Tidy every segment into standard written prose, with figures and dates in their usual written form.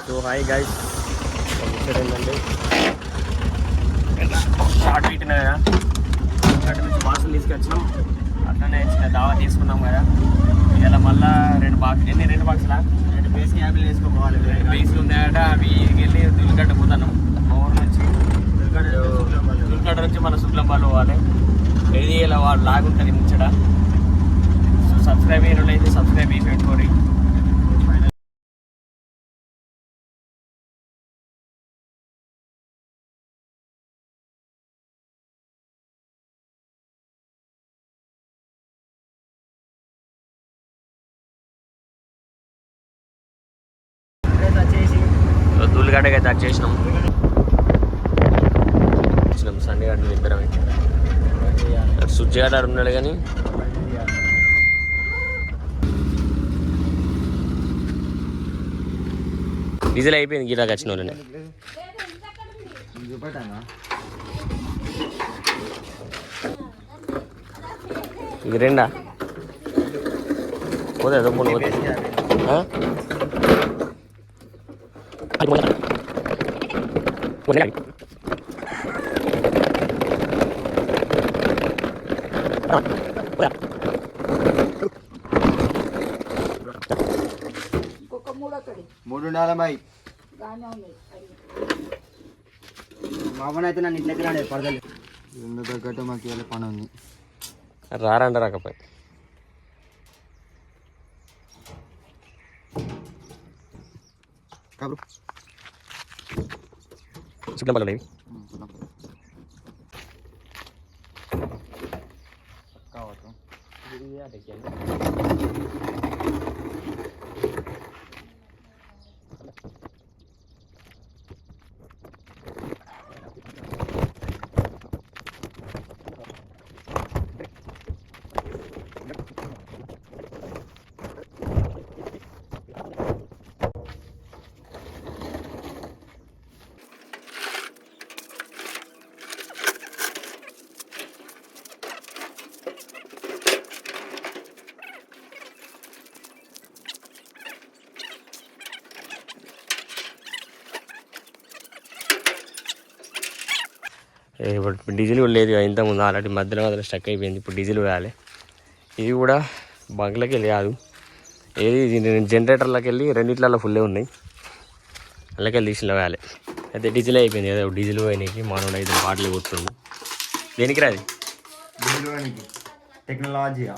So hi guys, ఏంటంటే short పెట్టినా కదా, అటు నుంచి బాక్సులు తీసుకొచ్చినాం. అట్లనే చిన్న దావా తీసుకున్నాం కదా. ఇలా మళ్ళీ రెండు బాక్సులా 2 బేస్ క్యాబిల్ వేసుకోవాలి. 2 బేస్లు ఉన్నాయట. అవి వెళ్ళి దుల్లిగడ్డ పోతున్నాం. మా ఊరు నుంచి దుల్లిగడ్డ నుంచి మన శుక్లంబాలు పోవాలి. ఇది ఇలా వాళ్ళు లాగుంటుంది ముచ్చట. సో సబ్స్క్రైబ్ అయిన అయితే సబ్స్క్రైబ్ చేసి పెట్టుకోండి. దుల్లిగడ్డకి అయితే వచ్చేసినాం. సండిగడ్డ ఇద్దరం సుజ్జిగడ్డ ఉన్నాడు కానీ డీజిల్ అయిపోయింది. గిరాకి వచ్చిన వాళ్ళని ఇది రెండా పోతే దొప్పుడు పోతే మూడు ఉండాలి బాయ్. మామూలు నన్ను ఇంట్లోకి రాడే పడదలు రెండు తగ్గట్టు మాకు ఇవాళ పని ఉంది. రారంట రాకపోయి శుక్లంబాలు ఇప్పుడు డీజిల్ కూడా లేదు. ఇంతకుముందు అలాంటి మధ్యలో స్టక్ అయిపోయింది. ఇప్పుడు డీజిల్ వేయాలి. ఇది కూడా బంక్లకి వెళ్ళి కాదు, ఏది జనరేటర్లోకి వెళ్ళి రెండిట్లలో ఫుల్లే ఉన్నాయి. అందులోకి డీజిల్ వేయాలి. అయితే డీజిల్ అయిపోయింది కదా. డీజిల్ పోయినాకి మానవుడు అయితే బాటిల్ కొడుతుంది. దేనికి రాదు టెక్నాలజీయా.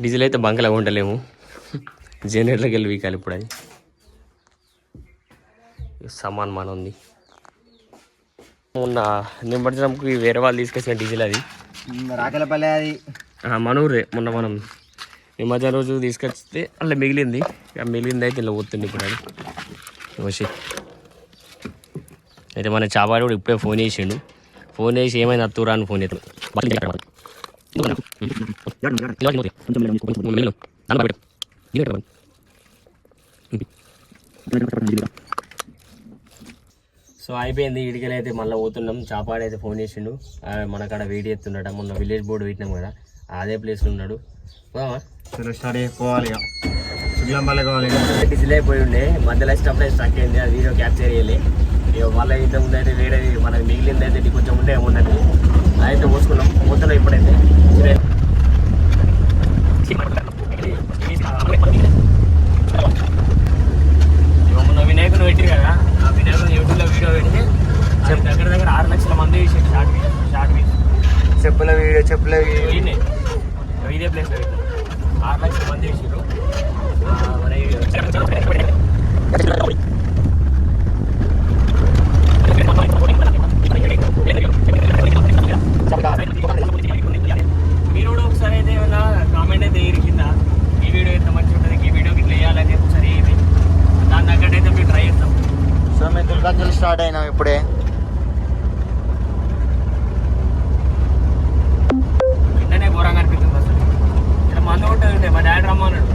డీజిల్ అయితే బంక్లో ఉండలేము, జనరేటర్లోకి వెళ్ళి వీకాలి. ఇప్పుడు అది సమాన్ మన ఉంది. మొన్న నిమజ్జనంకి వేరే వాళ్ళు తీసుకొచ్చిన డీజిల్ అది రాకలపల్లె, అది మన ఊరే. మొన్న మనం నిమజ్జనం రోజు తీసుకొస్తే అలా మిగిలింది. మిగిలింది అయితే ఇలా పోతుంది ఇప్పుడు అది వచ్చి. అయితే మన చాపాడు కూడా ఇప్పుడే ఫోన్ చేసిండు. ఫోన్ చేసి ఏమైనా అత్తురా అని ఫోన్ చేస్తాను. సో అయిపోయింది. ఇడికలు అయితే మళ్ళీ పోతున్నాం. చాపాడైతే ఫోన్ చేసిండు. మనకాడ వెయిట్ చేస్తున్నాడ. మొన్న విలేజ్ బోర్డు పెట్టినాం కదా, అదే ప్లేస్లో ఉన్నాడు. స్టార్ట్ అయిపోవాలి. శుక్లంబాలే కావాలి. డీజిల్ అయిపోయి ఉండే మధ్యలో స్టప్ స్టక్ అయింది. అది వీడియో క్యాప్చర్ చేయలే. ఇక మళ్ళీ ఇంత ముందు అయితే వేరే మనకి మిగిలింది అయితే కొంచెం ఉండే ఉన్నది. అయితే పోసుకున్నాం మొత్తంలో. ఇప్పుడైతే మొన్న వినాయకుని పెట్టి కదా, ఆ వినాయకుని యూట్యూబ్లో వీడియో పెడితే దగ్గర 6 లక్షల మంది వేసాడు. షార్ట్ చెప్పుల వీడియో ఇదే ప్లేస్ 6 లక్షల మంది వేసారు. మీరు కూడా ఒకసారి అయితే ఏమన్నా కామెంట్ అయితే కింద ఈ వీడియో ఎంత మంచిగా ఉంటుంది, ఈ వీడియోకి ఇట్లా వేయాలని ఒకసారి దాని తగ్గట్టు అయితే మీరు ట్రై చేస్తాం. సో మేము దుర్గాంజలి స్టార్ట్ అయినాం ఇప్పుడే. వెంటనే ఘోరంగా అనిపిస్తుంది అసలు. ఇలా మందు కొట్టదు. మా డాడీ రమ్మన్నాడు.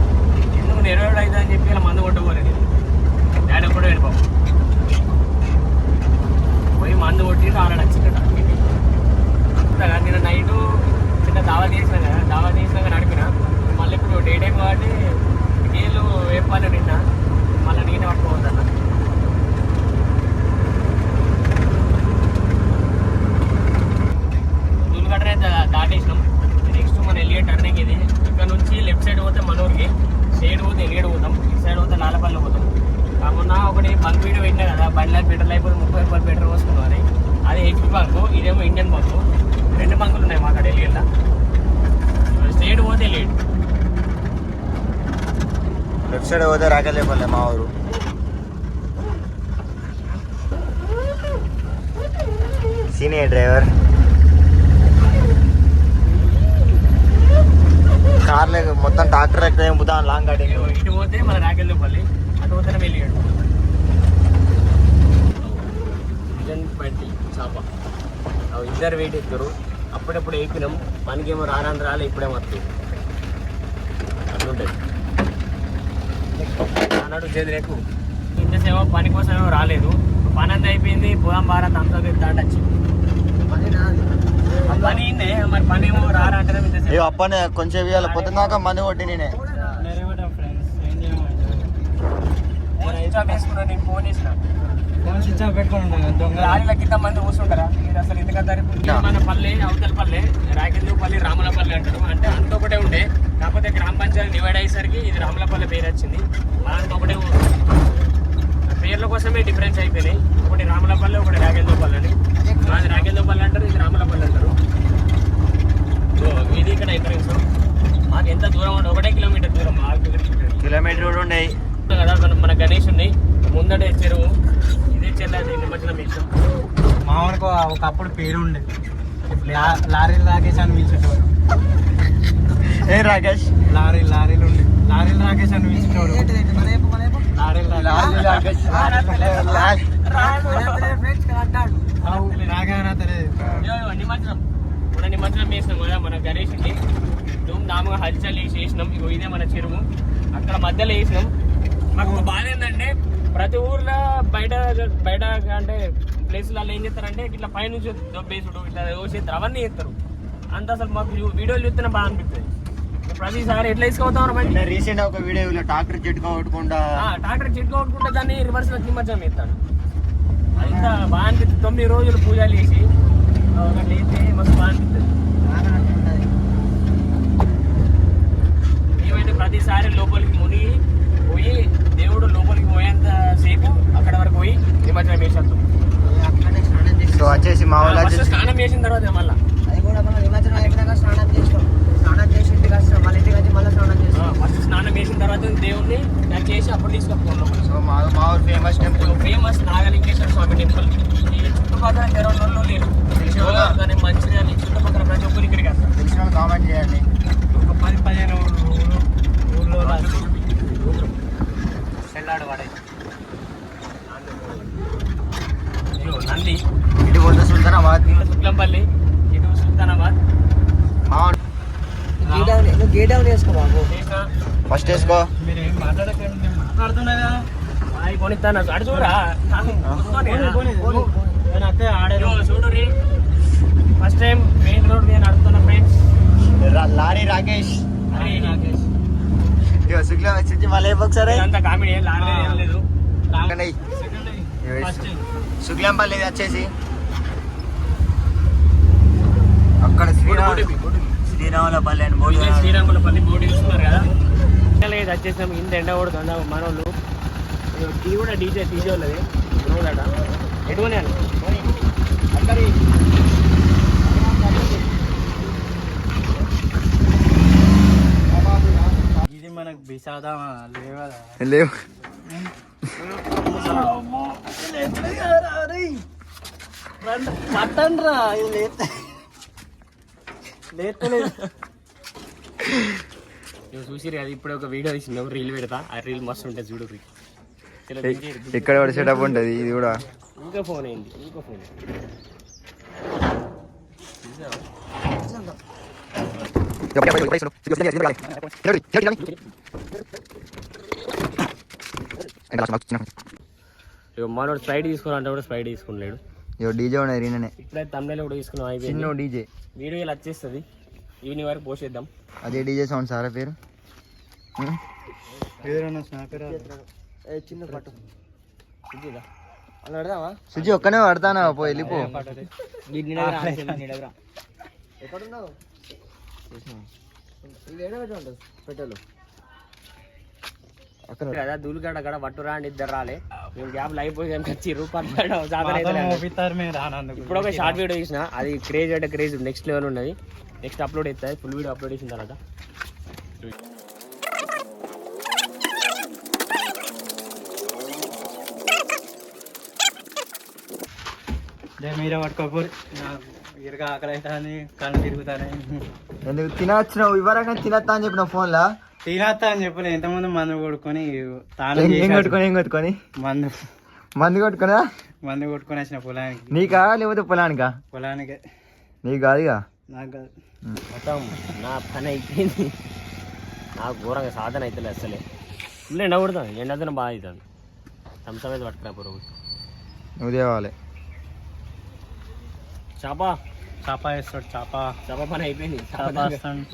ఎందుకు నెరవేరు అవుతుంది అని చెప్పి ఇలా మందు కొట్టకూడదు. డాడీ కూడా వెళ్ళిపోవు. పోయి మందు కొట్టి ఆడొచ్చిందట. నిన్న నైటు చిన్న దావా తీసినా కదా, దావా తీసినాక నడిపిన. మళ్ళీ ఇప్పుడు డే టైం కాబట్టి నీళ్ళు వేపాలి నిన్న, మళ్ళీ నేనే పట్టుకోవద్దా. బంక్ వీడియో పెట్టినా కదా, బండ్ల పెట్రోల్ అయిపోతే 30 రూపాయలు పెట్రోల్ పోసుకున్నామని. అది హెచ్పి బంకు, ఇదేమో ఇండియన్ బంకు. 2 బంకులు ఉన్నాయి మా అక్కడ వెళ్ళి. స్టేట్ పోతే లేట్, లెఫ్ట్ సైడ్ పోతే రాకెళ్ళిపోలే మా ఊరు. సీనియర్ డ్రైవర్ కార్లే మొత్తం ట్రాక్టర్ ఎక్కడ పోతా లాంగ్ కటింగ్. ఇటు పోతే మన రాకెళ్ళపల్లి, అటు పోతేనే వెళ్ళాడు. చేప ఇద్దరు వెయిట్ ఎత్తారు. అప్పుడప్పుడు ఎక్కినాం, మనకేమో రాలే, ఇప్పుడేమో వస్తుంది. అట్లుంటుంది అన్నాడు చేతులకు. ఇంతసేమో పని కోసం ఏమో రాలేదు, పని అంతా అయిపోయింది. పోదాం భారత్ అంతా దాటొచ్చి పని అయిందే, మరి పని ఏమో అంటే అప్పనే కొంచెం ఇవ్వాలి. పొద్దున్నాక మంది కొట్టి నేనే నేను ఫోన్ చేసిన లారీల కింద మంది కూర్చుంటారా మీరు అసలు ఎందుకంటే మన పల్లె అవతల పల్లె రాకెళ్ళపల్లి రాములపల్లి అంటారు. అంటే అంత ఒకటే ఉండే, కాకపోతే గ్రామ పంచాయతీ డివైడ్ అయ్యేసరికి ఇది రాములపల్లి పేరు వచ్చింది. మనంత ఒకటే పేర్ల కోసమే డిఫరెన్స్ అయిపోయినాయి. ఒకటి రాములపల్లి, ఒకటి రాకెళ్ళపల్లి అని. అది రాకెళ్ళపల్లి అంటారు, ఇది రాములపల్లి అంటారు. ఇది ఇక్కడ ఎంట్రెన్స్. మాకు ఎంత దూరం ఉండే, 1 కిలోమీటర్ దూరం. 6 కిలోమీటర్ కూడా ఉండేవి కదా. మన గణేష్ ఉన్నాయి ముందటే చెరువు, ఇదే చెల్లి నిమజ్జనం వేసాం. మామూలుగా ఒకప్పుడు పేరు ఉండే లారీ రాకేష్ అని పిలిచేటోడు. ఏ రాకేష్ లారీలు ఉండే లారీలు రాకేష్ అని పిలిచేటోడు. నిమజ్జనం మన నిమజ్జనం వేసినాం కదా, మన గణేష్ని ధూమ్ధామ్గా హల్చల్ వేసినాం. ఇగో ఇదే మన చెరువు, అక్కడ మధ్యలో వేసినాం. మాకు బాధ ఏంటంటే ప్రతి ఊర్లో బయట అంటే ప్లేసులలో ఏం చేస్తారంటే ఇట్లా పైనుంచి దొబ్బేసుడు, ఇట్లా దోసేస్తారు, అవన్నీ చేస్తారు. అంత అసలు మాకు వీడియోలు చూస్తేనే బాగా అనిపిస్తుంది. ప్రతిసారి ఎట్లా తీసుకుపోతాం. రీసెంట్ ఒక వీడియో ట్రాక్టర్ చిట్కా కొట్టుకుంటా దాన్ని రివర్స్ లో నిమజ్జనం చేస్తాను. అది ఇంకా బాగా అనిపిస్తుంది. 9 రోజులు పూజలు చేసి ఒకటి అయితే మస్తు బాగా అనిపిస్తుంది. మేమైతే ప్రతిసారి లోపలికి మునిగి పోయి దేవుడు లోపలికి పోయేంత సేపు అక్కడ వరకు పోయి నిమజ్జనం వేసేస్తాం. సో వచ్చేసి మా వాళ్ళు స్నానం చేసిన తర్వాత మళ్ళీ అది కూడా మనం నిమజ్జనం అయిపోయినాక స్నానం చేసి ఇంటికి వస్తాం. మళ్ళీ ఇంటికి వచ్చి మళ్ళీ స్నానం చేస్తాం. ఫస్ట్ స్నానం చేసిన తర్వాత దేవుడిని దాన్ని చేసి అప్పుడు తీసుకొస్తాం. సో మా ఊరు ఫేమస్ టెంపుల్, ఫేమస్ నాగలింగేశ్వర స్వామి టెంపుల్. ఈ చుట్టుపక్కల తెరవలో లేరు, కానీ మంచిగా చుట్టుపక్కల ప్రతి ఒక్కరు ఇక్కడికి వస్తారు. తెలిసిన కామెంట్ చేయండి. ఒక 10-15 ఊళ్ళో చెల్లాడు వాడే నంది, ఇటు పోతే సుల్తానాబాద్, శుక్లంపల్లి, ఇటు సుల్తానాబాద్. గేట్ డౌన్ చేసుకో బాబు. ఫస్ట్ వేసుకో. మీరు ఏం మాట్లాడకండి, మాట్లాడుతున్నా కదా. కొనిస్తాను అడు చూడరా ఆడే చూడు రీ. ఫస్ట్ టైం మెయిన్ రోడ్ నేను అడుగుతున్నా ఫ్రెండ్స్. లారీ రాకేష్ మళ్ళీ ఒకసారి అంత కామెడీ లారీ ఏం లేదు. శుక్లంపల్లి వచ్చేసి అక్కడ శ్రీరాములపల్లి అని బోర్డు. శ్రీరాములపల్లి బోర్డు చూస్తున్నారు కదా. ఇది వచ్చేసినాం. ఇంత ఎండ కొడుతుండ మనోళ్ళు. ఇది కూడా డీజే వాళ్ళది రోజట ఎటువనే అక్కడి ఇది మనకు బిసాదా లేవు. పట్టండి రా, ఇది లేతలేదు. చూసిరు అది ఇప్పుడే ఒక వీడియో తీసినావు, రీల్ పెడతా. ఆ రీల్ మస్తు ఉంటుంది చూడు. ఇక్కడ పడిసేటప్పుడు ఉంటుంది. ఇది కూడా ఇంకా ఫోన్ అయింది, ఇంకో ఫోన్. మనోడు స్ప్రైట్ తీసుకున్నా కూడా స్ప్రైట్ తీసుకున్నాడు. డీజే ఉన్నాయి రీననే. ఇప్పుడైతే తమిళలో కూడా తీసుకున్నాం. చిన్న డీజే వీడియో ఇలా వచ్చేస్తుంది. ఈవినింగ్ వరకు పోసేద్దాం. అదే డీజే సౌండ్ సారా పేరు. చిన్న పట్టు సుజి ఒక్కనే పడతానా, పో వెళ్ళిపో. ఎక్కడున్నావు? పెట్టాలి అక్కడ కదా దూలుగడ అక్కడ పట్టురా అని ఇద్దరు రాలే. మేము గ్యాప్లు అయిపోయాం ఖచ్చిరు సాధన అయితే ఇప్పుడు ఒక షార్ట్ వీడియో తీసిన అది క్రేజ్ అంటే క్రేజ్ నెక్స్ట్ లెవెల్ ఉన్నది నెక్స్ట్ అప్లోడ్ అవుతుంది ఫుల్ వీడియో అప్లోడ్ చేసిన తర్వాత మీరే పట్టుకోపోరు ఇరుగా ఆకలి అవుతుంది కళ్ళు తిరుగుతానే ఎందుకు తినొచ్చినావు ఇవ్వరాక తినత్తా అని చెప్పిన ఫోన్లో తినత్తా అని చెప్పలే ఎంతమంది మందు కొట్టుకొని ఏం కొట్టుకొని మందు మందు కొట్టుకున్నా మందు కొట్టుకొని వచ్చిన పొలానికి నీకా లేకపోతే పొలానికా పొలానికే నీకు కాదుగా నాకు కాదు మొత్తం నా పని అయిపోయింది నాకు ఘోరంగా సాధన అవుతుంది అసలే ఫుల్ ఎండ కొడుతుంది ఎండతోనే బాగా అవుతుంది సంసం అయితే పట్టుకురా పురుగు నువ్వు తేవాలి చేప చేప వేస్తాడు చేప పని అయిపోయింది చేప వేస్తాడు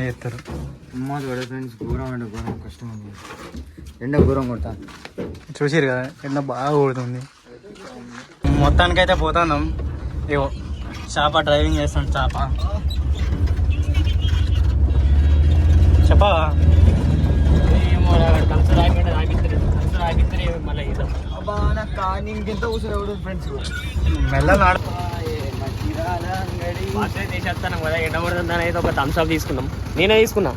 చేస్తారు అమ్మ చూడ ఫ్రెండ్స్ ఘోరం అంటే ఘోరం కష్టం ఉంది ఎండ ఘోరం కొడతా చూసిరు కదా ఎండ బాగా కొడుతుంది మొత్తానికైతే పోతున్నాం ఇగో చేప డ్రైవింగ్ చేస్తాం చేప చెప్పవా మళ్ళీ అబ్బా నాకు కానీ ఇంకెంత కూర్చోరు ఫ్రెండ్స్ మెల్లనాడు తీసేస్తాను కదా ఎండ కొడుతుందని అయితే ఒక థమ్స్ అప్ తీసుకున్నాం నేనే తీసుకున్నా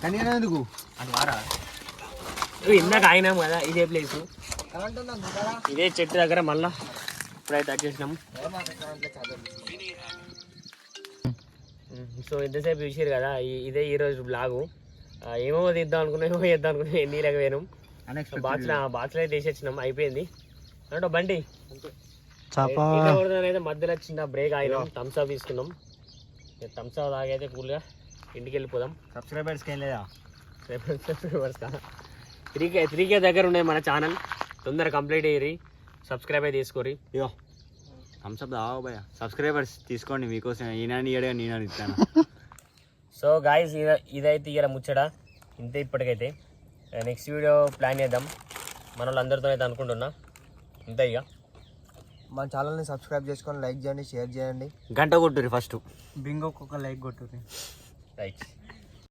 కానీ ఎందుకు అది వారా ఇందాక అయినాం కదా ఇదే ప్లేస్ ఇదే చెట్టు దగ్గర మళ్ళా ఇప్పుడైతే వచ్చేసినాం సో ఎంతసేపు చూసారు కదా ఇదే ఈరోజు బ్లాగు ఏమో తీద్దాం అనుకున్నా ఏమో చేద్దాం అనుకున్నా ఎన్ని పోయినాం బాక్స్లో అయితే వేసేసినాం అయిపోయింది అంటే బండి అయితే మధ్యలో చిన్న బ్రేక్ అయినాం థమ్స్ అప్ తీసుకున్నాం థమ్స్ అప్ తాగైతే కూల్గా ఇంటికి వెళ్ళిపోదాం సబ్స్క్రైబర్స్కి ఏం లేదా సబ్స్క్రైబర్స్ 3K దగ్గర ఉన్నాయి మన ఛానల్ తొందరగా కంప్లీట్ అయ్యి సబ్స్క్రైబ్ అయితే తీసుకోరి ఇగో థమ్స్అప్ దావా భయ సబ్స్క్రైబర్స్ తీసుకోండి మీకోసం ఈయన ఇయ్యడగా నేను ఇస్తాను సో గాయస్ ఇదైతే ఇక ముచ్చట ఇంతే ఇప్పటికైతే నెక్స్ట్ వీడియో ప్లాన్ చేద్దాం మన వాళ్ళందరితో అయితే అనుకుంటున్నా ఇంతే ఇక మన ఛానల్ని సబ్స్క్రైబ్ చేసుకొని లైక్ చేయండి షేర్ చేయండి గంట కొట్టుర్రి ఫస్ట్ బింగోకి ఒక లైక్ కొట్టుర్రి రైట్